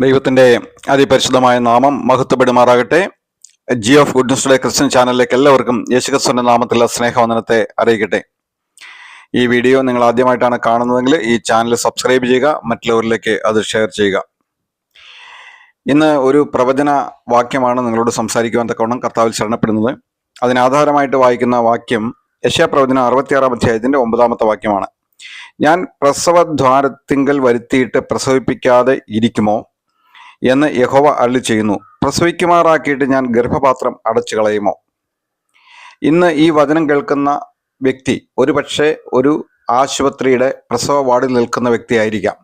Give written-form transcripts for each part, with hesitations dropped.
ദൈവത്തിൻ്റെ അതിപരിശുദ്ധമായ നാമം മഹത്വപ്പെടുമാറാകട്ടെ. G of goodness day Christian ചാനലിലേക്ക് എല്ലാവർക്കും യേശുക്രിസ്തുവിന്റെ നാമത്തിലുള്ള സ്നേഹവന്ദനത്തെ അറിയിക്കട്ടെ. ഈ വീഡിയോ നിങ്ങൾ ആദ്യമായിട്ടാണ് കാണുന്നതെങ്കിൽ ഈ ചാനൽ സബ്സ്ക്രൈബ് ചെയ്യുക, മറ്റുള്ളവരിലേക്ക് അത് ഷെയർ ചെയ്യുക. ഇന്ന് ഒരു പ്രവചന വാക്യമാണ് നിങ്ങളോട് സംസാരിക്കുവാൻ തക്കവണ്ണം കർത്താവിൽ ശരണപ്പെടുന്നത്. അതിനാധാരമായിട്ട് വായിക്കുന്ന വാക്യം യെശയ്യാപ്രവചനം 66 അധ്യായത്തിന്റെ 9 വാക്യമാണ്. ഞാൻ പ്രസവദ്വാരത്തിങ്കൽ വരുത്തിയിട്ട് പ്രസവിപ്പിക്കാതെ ഇരിക്കുമോ എന്ന് യഹോവ അരുളി ചെയ്യുന്നു. പ്രസവിക്കുമാറാക്കിയിട്ട് ഞാൻ ഗർഭപാത്രം അടച്ചു കളയുമോ? ഇന്ന് ഈ വചനം കേൾക്കുന്ന വ്യക്തി ഒരുപക്ഷെ ഒരു ആശുപത്രിയുടെ പ്രസവ വാർഡിൽ നിൽക്കുന്ന വ്യക്തിയായിരിക്കാം.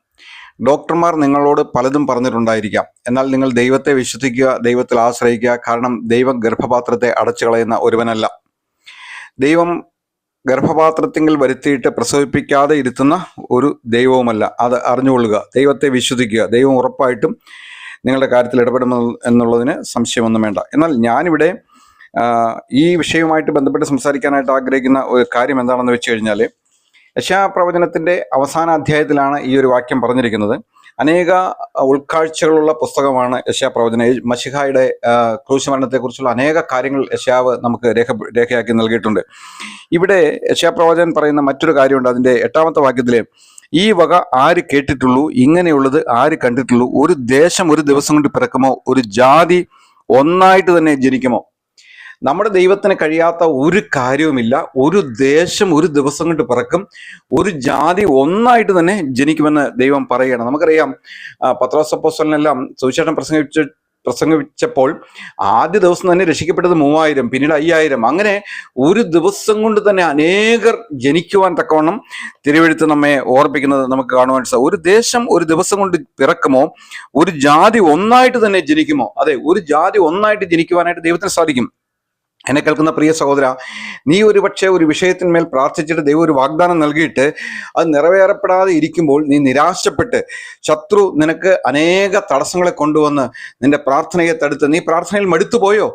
ഡോക്ടർമാർ നിങ്ങളോട് പലതും പറഞ്ഞിട്ടുണ്ടായിരിക്കാം. എന്നാൽ നിങ്ങൾ ദൈവത്തെ വിശ്വസിക്കുക, ദൈവത്തിൽ ആശ്രയിക്കുക. കാരണം ദൈവം ഗർഭപാത്രത്തെ അടച്ചു കളയുന്ന ഒരുവനല്ല. ദൈവം ഗർഭപാത്രത്തിങ്കിൽ വരുത്തിയിട്ട് പ്രസവിപ്പിക്കാതെ ഇരുത്തുന്ന ഒരു ദൈവവുമല്ല. അത് അറിഞ്ഞുകൊള്ളുക, ദൈവത്തെ വിശ്വസിക്കുക. ദൈവം ഉറപ്പായിട്ടും നിങ്ങളുടെ കാര്യത്തിൽ ഇടപെടും എന്നുള്ളതിന് സംശയമൊന്നും വേണ്ട. എന്നാൽ ഞാനിവിടെ ഈ വിഷയവുമായിട്ട് ബന്ധപ്പെട്ട് സംസാരിക്കാനായിട്ട് ആഗ്രഹിക്കുന്ന ഒരു കാര്യം എന്താണെന്ന് വെച്ച് കഴിഞ്ഞാൽ, യെശയ്യാപ്രവചനത്തിൻ്റെ അവസാന അധ്യായത്തിലാണ് ഈ ഒരു വാക്യം പറഞ്ഞിരിക്കുന്നത്. അനേക ഉൾക്കാഴ്ചകളുള്ള പുസ്തകമാണ് യെശയ്യാപ്രവചനം. മശിഹായുടെ ക്രൂശമരണത്തെക്കുറിച്ചുള്ള അനേക കാര്യങ്ങൾ യെശയ്യാവ് നമുക്ക് രേഖയാക്കി നൽകിയിട്ടുണ്ട്. ഇവിടെ യെശയ്യാപ്രവചനം പറയുന്ന മറ്റൊരു കാര്യമുണ്ട്. അതിൻ്റെ 8 വാക്യത്തിൽ, ഈ വക ആര് കേട്ടിട്ടുള്ളൂ, ഇങ്ങനെയുള്ളത് ആര് കണ്ടിട്ടുള്ളൂ? ഒരു ദേശം ഒരു ദിവസം കൊണ്ട് പിറക്കുമോ? ഒരു ജാതി ഒന്നായിട്ട് തന്നെ ജനിക്കുമോ? നമ്മുടെ ദൈവത്തിന് കഴിയാത്ത ഒരു കാര്യവുമില്ല. ഒരു ദേശം ഒരു ദിവസം കൊണ്ട് പിറക്കും, ഒരു ജാതി ഒന്നായിട്ട് തന്നെ ജനിക്കുമെന്ന് ദൈവം പറയുകയാണ്. നമുക്കറിയാം, പത്രോസ് അപ്പോസ്തലനെല്ലാം സുവിശേഷം പ്രസംഗിച്ചപ്പോൾ ആദ്യ ദിവസം തന്നെ രക്ഷിക്കപ്പെട്ടത് 3000, പിന്നീട് 5000. അങ്ങനെ ഒരു ദിവസം കൊണ്ട് തന്നെ അനേകർ ജനിക്കുവാൻ തക്കവണ്ണം തിരുവെഴുത്ത് നമ്മെ ഓർപ്പിക്കുന്നത് നമുക്ക് കാണുവാൻ സാധിക്കും. ഒരു ദേശം ഒരു ദിവസം കൊണ്ട് പിറക്കുമോ? ഒരു ജാതി ഒന്നായിട്ട് തന്നെ ജനിക്കുമോ? അതെ, ഒരു ജാതി ഒന്നായിട്ട് ജനിക്കുവാനായിട്ട് ദൈവത്തിന് സാധിക്കും. എന്നെ കേൾക്കുന്ന പ്രിയ സഹോദര, നീ ഒരുപക്ഷെ ഒരു വിഷയത്തിന്മേൽ പ്രാർത്ഥിച്ചിട്ട് ദൈവം ഒരു വാഗ്ദാനം നൽകിയിട്ട് അത് നിറവേറപ്പെടാതെ ഇരിക്കുമ്പോൾ നീ നിരാശപ്പെട്ട് ശത്രു നിനക്ക് അനേക തടസ്സങ്ങളെ കൊണ്ടുവന്ന് നിന്റെ പ്രാർത്ഥനയെ തടുത്ത് നീ പ്രാർത്ഥനയിൽ മടുത്തുപോയോ?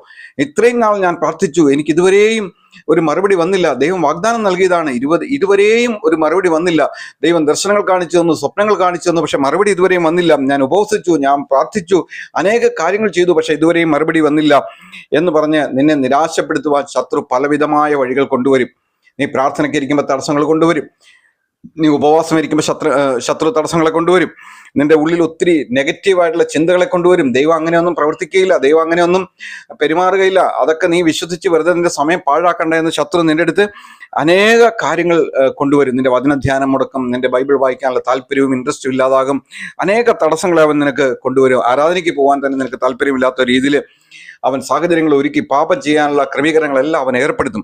ഇത്രയും നാൾ ഞാൻ പ്രാർത്ഥിച്ചു, എനിക്ക് ഇതുവരെയും ഒരു മറുപടി വന്നില്ല. ദൈവം വാഗ്ദാനം നൽകിയതാണ്, ഇതുവരെയും ഒരു മറുപടി വന്നില്ല. ദൈവം ദർശനങ്ങൾ കാണിച്ചു തന്നു, സ്വപ്നങ്ങൾ കാണിച്ചു തന്നു, പക്ഷെ മറുപടി ഇതുവരെയും വന്നില്ല. ഞാൻ ഉപവസിച്ചു, ഞാൻ പ്രാർത്ഥിച്ചു, അനേക കാര്യങ്ങൾ ചെയ്തു, പക്ഷെ ഇതുവരെയും മറുപടി വന്നില്ല എന്ന് പറഞ്ഞ് നിന്നെ നിരാശപ്പെടുത്തുവാൻ ശത്രു പലവിധമായ വഴികൾ കൊണ്ടുവരും. നീ പ്രാർത്ഥനയ്ക്ക് ഇരിക്കുമ്പോൾ തടസ്സങ്ങൾ കൊണ്ടുവരും. നീ ഉപവാസം ഇരിക്കുമ്പോൾ ശത്രു തടസ്സങ്ങളെ കൊണ്ടുവരും. നിന്റെ ഉള്ളിൽ ഒത്തിരി നെഗറ്റീവായിട്ടുള്ള ചിന്തകളെ കൊണ്ടുവരും. ദൈവം അങ്ങനെയൊന്നും പ്രവർത്തിക്കുകയില്ല, ദൈവം അങ്ങനെയൊന്നും പെരുമാറുകയില്ല, അതൊക്കെ നീ വിശ്വസിച്ച് വെറുതെ നിന്റെ സമയം പാഴാക്കണ്ട എന്ന് ശത്രു നിന്റെ അടുത്ത് അനേക കാര്യങ്ങൾ കൊണ്ടുവരും. നിന്റെ വചനധ്യാനം മുടക്കും, നിന്റെ ബൈബിൾ വായിക്കാനുള്ള താല്പര്യവും ഇൻട്രസ്റ്റും ഇല്ലാതാകും. അനേക തടസ്സങ്ങളെ അവൻ നിനക്ക് കൊണ്ടുവരും. ആരാധനയ്ക്ക് പോകാൻ തന്നെ നിനക്ക് താല്പര്യമില്ലാത്ത രീതിയിൽ അവൻ സാഹചര്യങ്ങൾ ഒരുക്കി പാപം ചെയ്യാനുള്ള ക്രമീകരണങ്ങളെല്ലാം അവൻ ഏർപ്പെടുത്തും.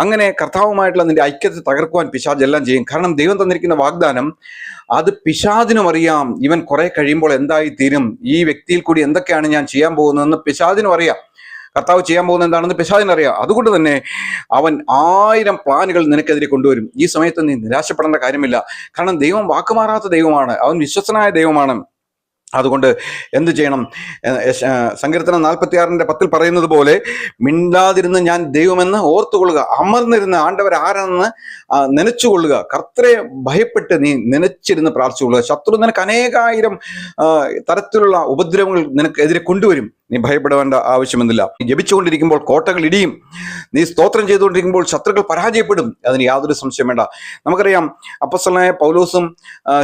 അങ്ങനെ കർത്താവുമായിട്ടുള്ള നിന്റെ ഐക്യത്തെ തകർക്കുവാൻ പിശാച് എല്ലാം ചെയ്യും. കാരണം ദൈവം തന്നിരിക്കുന്ന വാഗ്ദാനം അത് പിശാചിനും അറിയാം. ഇവൻ കുറെ കഴിയുമ്പോൾ എന്തായി തീരും, ഈ വ്യക്തിയിൽ കൂടി എന്തൊക്കെയാണ് ഞാൻ ചെയ്യാൻ പോകുന്നതെന്ന് പിശാചിനും അറിയാം. കർത്താവ് ചെയ്യാൻ പോകുന്നത് എന്താണെന്ന് പിശാചിനറിയാം. അതുകൊണ്ട് തന്നെ അവൻ 1000 പ്ലാനുകൾ നിനക്കെതിരെ കൊണ്ടുവരും. ഈ സമയത്ത് നീ നിരാശപ്പെടേണ്ട കാര്യമില്ല. കാരണം ദൈവം വാക്കുമാറാത്ത ദൈവമാണ്, അവൻ വിശ്വസ്തനായ ദൈവമാണ്. അതുകൊണ്ട് എന്ത് ചെയ്യണം? സങ്കീർത്തനം 46:10 പറയുന്നത് പോലെ, മിണ്ടാതിരുന്ന് ഞാൻ ദൈവമെന്ന് ഓർത്തുകൊള്ളുക, അമർന്നിരുന്ന് ആണ്ടവർ ആരാണെന്ന് നനച്ചുകൊള്ളുക. കർത്തരെ ഭയപ്പെട്ട് നീ നനച്ചിരുന്ന് പ്രാർത്ഥിച്ചുകൊള്ളുക. ശത്രു നിനക്ക് അനേകായിരം തരത്തിലുള്ള ഉപദ്രവങ്ങൾ നിനക്കെതിരെ കൊണ്ടുവരും. നീ ഭയപ്പെടേണ്ട ആവശ്യമെന്നില്ല. നീ ജപിച്ചുകൊണ്ടിരിക്കുമ്പോൾ കോട്ടകൾ ഇടിയും. നീ സ്തോത്രം ചെയ്തുകൊണ്ടിരിക്കുമ്പോൾ ശത്രുക്കൾ പരാജയപ്പെടും. അതിന് യാതൊരു സംശയം വേണ്ട. നമുക്കറിയാം, അപ്പോസ്തലനായ പൗലോസും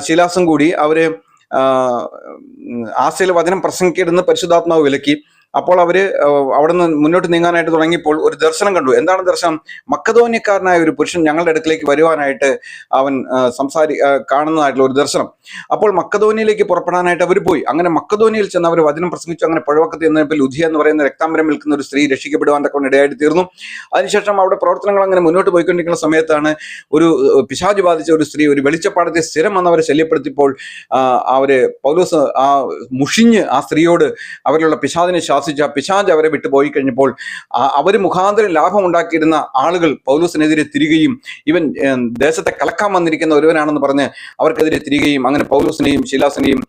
ശീലാസും കൂടി അവര് ആസ്യയിൽ വചനം പ്രസംഗിക്കരുതെന്ന് പരിശുദ്ധാത്മാവ് വിലക്കി. അപ്പോൾ അവര് അവിടെ നിന്ന് മുന്നോട്ട് നീങ്ങാനായിട്ട് തുടങ്ങിയപ്പോൾ ഒരു ദർശനം കണ്ടു. എന്താണ് ദർശനം? മക്കതോന്യക്കാരനായ ഒരു പുരുഷൻ ഞങ്ങളുടെ അടുക്കിലേക്ക് വരുവാനായിട്ട് അവൻ കാണുന്നതായിട്ടുള്ള ഒരു ദർശനം. അപ്പോൾ മക്കതോന്യയിലേക്ക് പുറപ്പെടാനായിട്ട് അവർ പോയി. അങ്ങനെ മക്കതോന്യയിൽ ചെന്ന് അവർ വചനം പ്രസംഗിച്ചു. അങ്ങനെ പുഴവക്കത്ത് ചെന്നപ്പോൾ ലുദിയ എന്ന് പറയുന്ന രക്താംബരം വിൽക്കുന്ന ഒരു സ്ത്രീ രക്ഷിക്കപ്പെടുവാൻ തക്കൊണ്ട് ഇടയായിട്ട് തീർന്നു. അതിനുശേഷം അവിടെ പ്രവർത്തനങ്ങൾ അങ്ങനെ മുന്നോട്ട് പോയിക്കൊണ്ടിരിക്കുന്ന സമയത്താണ് ഒരു പിശാച് ബാധിച്ച ഒരു സ്ത്രീ ഒരു വെളിച്ചപ്പാടത്തെ സ്ഥിരം വന്നവരെ ശല്യപ്പെടുത്തിയപ്പോൾ അവര് പൗലോസ് മുഷിഞ്ഞ് ആ സ്ത്രീയോട് അവരിലുള്ള പിശാചിനെ ശാസിച്ച പിശാച് അവരെ വിട്ടുപോയി കഴിഞ്ഞപ്പോൾ അവർ മുഖാന്തരം ലാഭം ഉണ്ടാക്കിയിരുന്ന ആളുകൾ പൗലോസിനെതിരെ തിരികെയും ഇവൻ ദേശത്തെ കലക്കാൻ വന്നിരിക്കുന്ന ഒരുവനാണെന്ന് പറഞ്ഞ് അവർക്കെതിരെ തിരികെയും അങ്ങനെ പൗലോസിനെയും ശീലാസിനെയും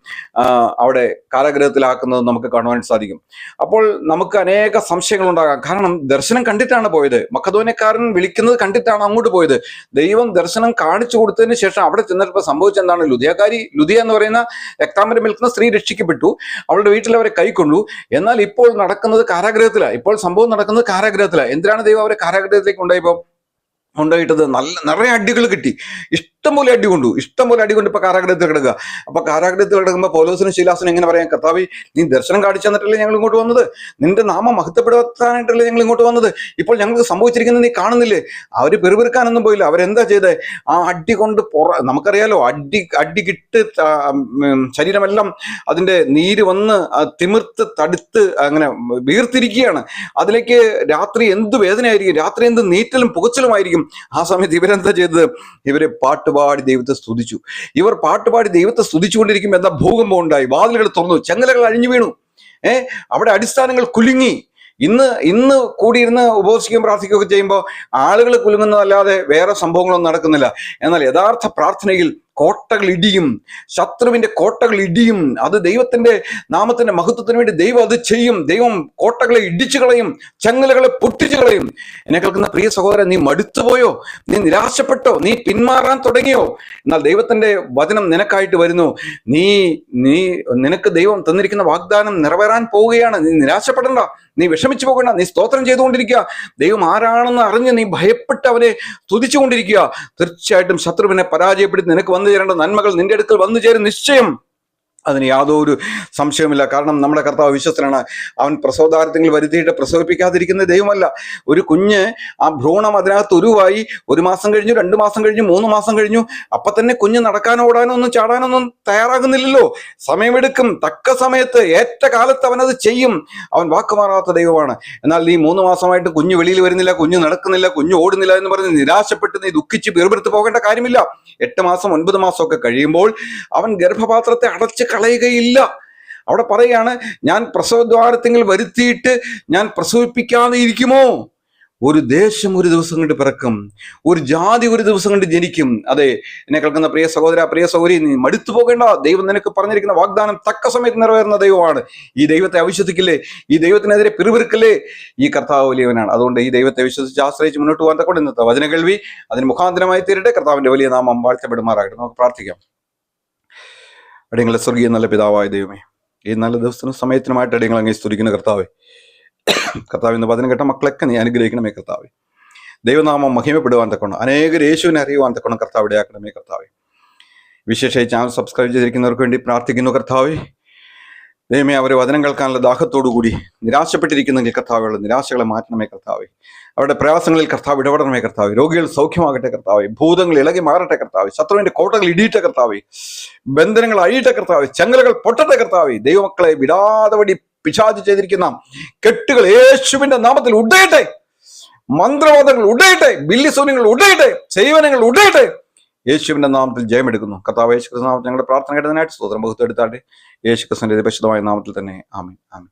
അവിടെ കാരാഗൃഹത്തിലാക്കുന്നത് നമുക്ക് കാണുവാൻ സാധിക്കും. അപ്പോൾ നമുക്ക് അനേക സംശയങ്ങൾ ഉണ്ടാകാം. കാരണം ദർശനം കണ്ടിട്ടാണ് പോയത്. മക്കദോന്യക്കാരൻ വിളിക്കുന്നത് കണ്ടിട്ടാണ് അങ്ങോട്ട് പോയത്. ദൈവം ദർശനം കാണിച്ചു കൊടുത്തതിന് ശേഷം അവിടെ ചെന്നപ്പോൾ സംഭവിച്ചെന്താണ്? ലുദിയ എന്ന് പറയുന്ന രക്താംബരം വിൽക്കുന്ന സ്ത്രീ രക്ഷിക്കപ്പെട്ടു, അവളുടെ വീട്ടിൽ അവരെ കൈക്കൊണ്ടു. എന്നാൽ ഇപ്പോൾ നടക്കുന്നത് കാരാഗ്രഹത്തിലാണ്. ഇപ്പോൾ സംഭവം നടക്കുന്നത് കാരാഗ്രഹത്തിലാണ്. എന്തിനാണ് ദൈവം അവരെ കാരാഗ്രഹത്തിലേക്ക് കൊണ്ടുപോയിട്ടത്? നിറയെ അടികൾ കിട്ടി, ഇഷ്ടംപോലെ അടി കൊണ്ടു ഇപ്പൊ കാരാഗ്രഹത്തിൽ കിടക്കുക. അപ്പൊ കാരാഗ്രഹത്തിൽ കിടക്കുമ്പോൾ പൗലോസിനും ശീലാസിനും എങ്ങനെ പറയാം? കർത്താവേ, നീ ദർശനം കാണിച്ചു തന്നിട്ടല്ലേ ഞങ്ങൾ ഇങ്ങോട്ട് വന്നത്, നിന്റെ നാമം മഹത്വപ്പെടുത്താനായിട്ടല്ലേ ഞങ്ങൾ ഇങ്ങോട്ട് വന്നത്, ഇപ്പോൾ ഞങ്ങൾക്ക് സംഭവിച്ചിരിക്കുന്നത് നീ കാണുന്നില്ലേ? അവര് പെറുപെറുക്കാനൊന്നും പോയില്ല. അവരെന്താ ചെയ്തേ? ആ അടി കൊണ്ട് നമുക്കറിയാലോ, അടി കിട്ട് ശരീരമെല്ലാം അതിന്റെ നീര് വന്ന് തിമിർത്ത് തടുത്ത് അങ്ങനെ വീർത്തിരിക്കുകയാണ്. അതിലേക്ക് രാത്രി എന്ത് വേദനയായിരിക്കും, രാത്രി എന്ത് നീറ്റലും പുകച്ചിലുമായിരിക്കും. ആ സമയത്ത് ഇവരെന്താ ചെയ്തത്? ഇവരെ പാട്ടുപാടി ദൈവത്തെ സ്തുതിച്ചു. ഇവർ പാട്ടുപാടി ദൈവത്തെ സ്തുതിച്ചുകൊണ്ടിരിക്കുമ്പോൾ എന്താ? ഭൂകമ്പം ഉണ്ടായി, വാതിലുകൾ തുറന്നു, ചങ്ങലകൾ അഴിഞ്ഞു വീണു, അവിടെ അടിസ്ഥാനങ്ങൾ കുലുങ്ങി. ഇന്ന് കൂടിയിരുന്ന് ഉപവസിക്കുകയും പ്രാർത്ഥിക്കുകയൊക്കെ ചെയ്യുമ്പോൾ ആളുകൾ കുലുങ്ങുന്നതല്ലാതെ വേറെ സംഭവങ്ങളൊന്നും നടക്കുന്നില്ല. എന്നാൽ യഥാർത്ഥ പ്രാർത്ഥനയിൽ കോട്ടകൾ ഇടിയും, ശത്രുവിന്റെ കോട്ടകൾ ഇടിയും. അത് ദൈവത്തിന്റെ നാമത്തിന്റെ മഹത്വത്തിന് വേണ്ടി ദൈവം അത് ചെയ്യും. ദൈവം കോട്ടകളെ ഇടിച്ചു കളയും, ചങ്ങലകളെ പൊട്ടിച്ചു കളയും. എന്നെ കേൾക്കുന്ന പ്രിയ സഹോദരൻ, നീ മടുത്തുപോയോ? നീ നിരാശപ്പെട്ടോ? നീ പിന്മാറാൻ തുടങ്ങിയോ? എന്നാൽ ദൈവത്തിന്റെ വചനം നിനക്കായിട്ട് വരുന്നു. നിനക്ക് ദൈവം തന്നിരിക്കുന്ന വാഗ്ദാനം നിറവേറാൻ പോവുകയാണ്. നീ നിരാശപ്പെടണ്ട, നീ വിഷമിച്ചു പോകണ്ട, നീ സ്തോത്രം ചെയ്തുകൊണ്ടിരിക്കുക. ദൈവം ആരാണെന്ന് അറിഞ്ഞ് നീ ഭയപ്പെട്ട് അവനെ സ്തുതിച്ചുകൊണ്ടിരിക്കുക. തീർച്ചയായിട്ടും ശത്രുവിനെ പരാജയപ്പെടുത്തി നിനക്ക് വന്നു ചേരേണ്ട നന്മകൾ നിന്റെ അടുക്കൽ വന്നു ചേരും, നിശ്ചയം. അതിന് യാതൊരു സംശയമില്ല. കാരണം നമ്മുടെ കർത്താവ് വിശ്വസ്തനാണ്. അവൻ പ്രസവധാരത്തിൽ വരുത്തിയിട്ട് പ്രസവിപ്പിക്കാതിരിക്കുന്ന ദൈവമല്ല. ഒരു കുഞ്ഞ് ആ ഭ്രൂണം അതിനകത്ത് ഉരുവായി 1 മാസം കഴിഞ്ഞു, 2 മാസം കഴിഞ്ഞു, 3 മാസം കഴിഞ്ഞു, അപ്പൊ തന്നെ കുഞ്ഞ് നടക്കാനോ ഓടാനോ ഒന്നും ചാടാനൊന്നും തയ്യാറാകുന്നില്ലല്ലോ. സമയമെടുക്കും. തക്ക സമയത്ത് ഏറ്റ കാലത്ത് അവനത് ചെയ്യും. അവൻ വാക്കുമാറാത്ത ദൈവമാണ്. എന്നാൽ നീ 3 മാസമായിട്ട് കുഞ്ഞ് വെളിയിൽ വരുന്നില്ല, കുഞ്ഞ് നടക്കുന്നില്ല, കുഞ്ഞ് ഓടുന്നില്ല എന്ന് പറഞ്ഞ് നിരാശപ്പെട്ട് നീ ദുഃഖിച്ച് പിറുപിറുത്ത് പോകേണ്ട കാര്യമില്ല. 8 മാസം 9 മാസം ഒക്കെ കഴിയുമ്പോൾ അവൻ ഗർഭപാത്രത്തെ അടച്ച് കളയുകയില്ല. അവിടെ പറയാണ്, ഞാൻ പ്രസവദ്വാരത്തിൽ വരുത്തിയിട്ട് ഞാൻ പ്രസവിപ്പിക്കാതെ ഇരിക്കുമോ? ഒരു ദേശം ഒരു ദിവസം കൊണ്ട് പിറക്കും, ഒരു ജാതി ഒരു ദിവസം കൊണ്ട് ജനിക്കും. അതെ, എന്നെ കേൾക്കുന്ന പ്രിയ സഹോദര, പ്രിയ സഹോദരി, നീ മടുത്തു പോകേണ്ട. ദൈവം നിനക്ക് പറഞ്ഞിരിക്കുന്ന വാഗ്ദാനം തക്ക സമയത്ത് നിറവേറുന്ന ദൈവമാണ്. ഈ ദൈവത്തെ അവിശ്വസിക്കില്ലേ? ഈ ദൈവത്തിനെതിരെ പിറുപിറുക്കില്ലേ? ഈ കർത്താവ് വലിയവനാണ്. അതുകൊണ്ട് ഈ ദൈവത്തെ വിശ്വസിച്ച് ആശ്രയിച്ച് മുന്നോട്ട് പോകാൻ തക്കൊണ്ട് ഇന്നത്തെ വചന കേൾവി അതിന് മുഖാന്തരമായി തീരട്ടെ. കർത്താവിന്റെ വലിയ നാമം വാഴ്ത്തപ്പെടുമാറാകട്ടെ. നമുക്ക് പ്രാർത്ഥിക്കാം. അടിയങ്ങളുടെ സ്വർഗീയ നല്ല പിതാവായ ദൈവമേ, ഈ നല്ല ദിവസത്തിനും സമയത്തിനുമായിട്ട് അടിയങ്ങൾ അങ്ങേ സ്തുതിക്കുന്ന കർത്താവേ, കർത്താവ് ഇന്ന് വചനം കേട്ട മക്കളൊക്കെ നീ അനുഗ്രഹിക്കണമേ കർത്താവേ. ദൈവനാമം മഹിമപ്പെടുവാൻ തക്കണം, അനേകർ യേശുവിനെ അറിയുവാൻ തക്കണം കർത്താവ് ഇടയാക്കണമേ കർത്താവേ. വിശേഷമായി ചാനൽ സബ്സ്ക്രൈബ് ചെയ്തിരിക്കുന്നവർക്ക് വേണ്ടി പ്രാർത്ഥിക്കുന്നു കർത്താവേ. ദൈവമേ, അവരെ വചനം കേൾക്കാനുള്ള ദാഹത്തോടുകൂടി നിരാശപ്പെട്ടിരിക്കുന്നെങ്കിൽ കർത്താവുള്ള നിരാശകളെ മാറ്റണമേ കർത്താവേ. അവരുടെ പ്രയാസങ്ങളിൽ കർത്താവ് ഇടപെടണമേ കർത്താവേ. രോഗികൾ സൗഖ്യമാകട്ടെ കർത്താവേ. ഭൂതങ്ങൾ ഇളകി മാറട്ടെ കർത്താവേ. ശത്രുവിന്റെ കോട്ടകൾ ഇടിയിട്ടെ കർത്താവേ. ബന്ധനങ്ങൾ അഴിയട്ടെ കർത്താവേ. ചങ്ങലകൾ പൊട്ടട്ടെ കർത്താവേ. ദൈവമക്കളെ വിടാതെ വഴി പിശാച് ചെയ്തിരിക്കുന്ന കെട്ടുകൾ യേശുവിന്റെ നാമത്തിൽ ഉടയട്ടെ. മന്ത്രവാദങ്ങൾ ഉടയട്ടെ, ബില്ലിസൂന്യങ്ങൾ ഉടയട്ടെ, സേവനങ്ങൾ ഉടയട്ടെ. യേശുവിന്റെ നാമത്തിൽ ജയമെടുക്കുന്നു കർത്താവ്. യേശു ക്രിസ്തു നാമത്തിൽ ഞങ്ങളുടെ പ്രാർത്ഥന കേട്ടതിനായിട്ട് സ്തോത്രം. ബഹുത്വം എടുത്താട്ടെ. യേശു ക്രിസ്തുവിന്റെ പരിശുദ്ധമായ നാമത്തിൽ തന്നെ. ആമേൻ, ആമേൻ.